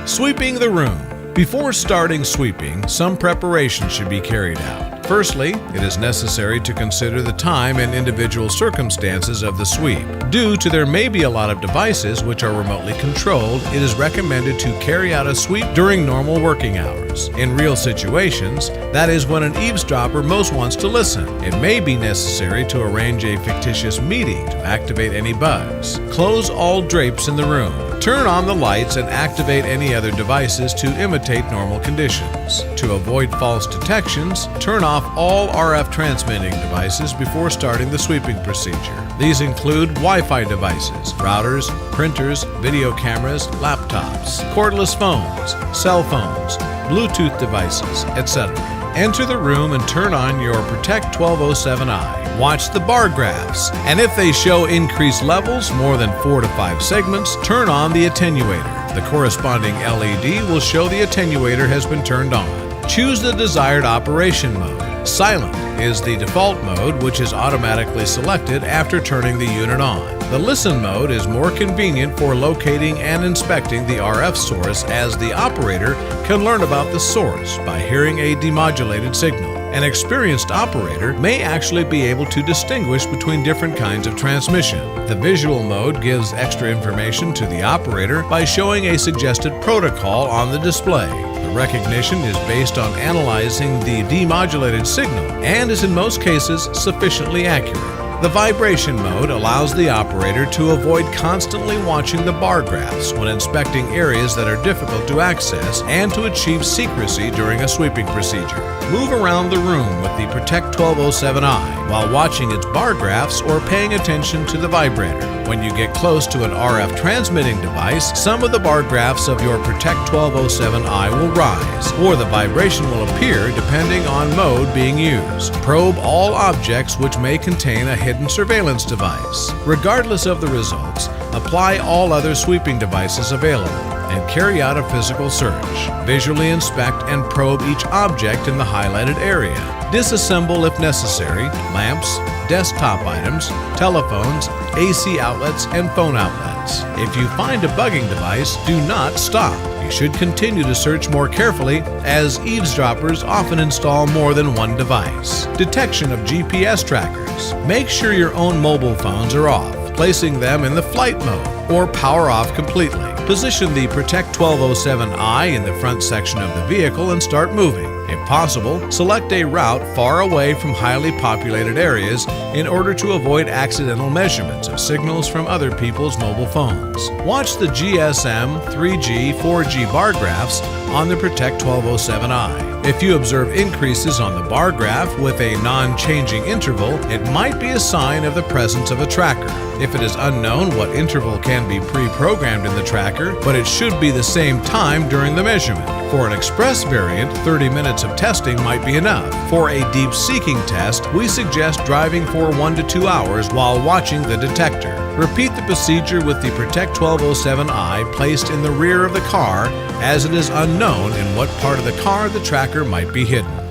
Sweeping the room. Before starting sweeping, some preparation should be carried out. Firstly, it is necessary to consider the time and individual circumstances of the sweep. Due to there may be a lot of devices which are remotely controlled, it is recommended to carry out a sweep during normal working hours. In real situations, that is when an eavesdropper most wants to listen, it may be necessary to arrange a fictitious meeting to activate any bugs. Close all drapes in the room. Turn on the lights and activate any other devices to imitate normal conditions. To avoid false detections, turn off all RF transmitting devices before starting the sweeping procedure. These include Wi-Fi devices, routers, printers, video cameras, laptops, cordless phones, cell phones, Bluetooth devices, etc. Enter the room and turn on your Protect 1207i. Watch the bar graphs, and if they show increased levels, more than 4 to 5 segments, turn on the attenuator. The corresponding LED will show the attenuator has been turned on. Choose the desired operation mode. Silent is the default mode, which is automatically selected after turning the unit on. The Listen mode is more convenient for locating and inspecting the RF source, as the operator can learn about the source by hearing a demodulated signal. An experienced operator may actually be able to distinguish between different kinds of transmission. The Visual mode gives extra information to the operator by showing a suggested protocol on the display. The recognition is based on analyzing the demodulated signal and is in most cases sufficiently accurate. The Vibration mode allows the operator to avoid constantly watching the bar graphs when inspecting areas that are difficult to access and to achieve secrecy during a sweeping procedure. Move around the room with the Protect 1207i while watching its bar graphs or paying attention to the vibrator. When you get close to an RF transmitting device, some of the bar graphs of your Protect 1207i will rise, or the vibration will appear depending on mode being used. Probe all objects which may contain a hidden surveillance device. Regardless of the results, apply all other sweeping devices available and carry out a physical search. Visually inspect and probe each object in the highlighted area. Disassemble if necessary lamps, desktop items, telephones, AC outlets, and phone outlets. If you find a bugging device, do not stop. You should continue to search more carefully, as eavesdroppers often install more than one device. Detection of GPS trackers. Make sure your own mobile phones are off, placing them in the flight mode or power off completely. Position the Protect 1207i in the front section of the vehicle and start moving. If possible, select a route far away from highly populated areas in order to avoid accidental measurements of signals from other people's mobile phones. Watch the GSM, 3G, 4G bar graphs on the Protect 1207i. If you observe increases on the bar graph with a non-changing interval, it might be a sign of the presence of a tracker. If it is unknown what interval can be pre-programmed in the tracker, but it should be the same time during the measurement. For an express variant, 30 minutes of testing might be enough. For a deep seeking test, we suggest driving for 1 to 2 hours while watching the detector. Repeat the procedure with the Protect 1207i placed in the rear of the car, as it is unknown in what part of the car the tracker might be hidden.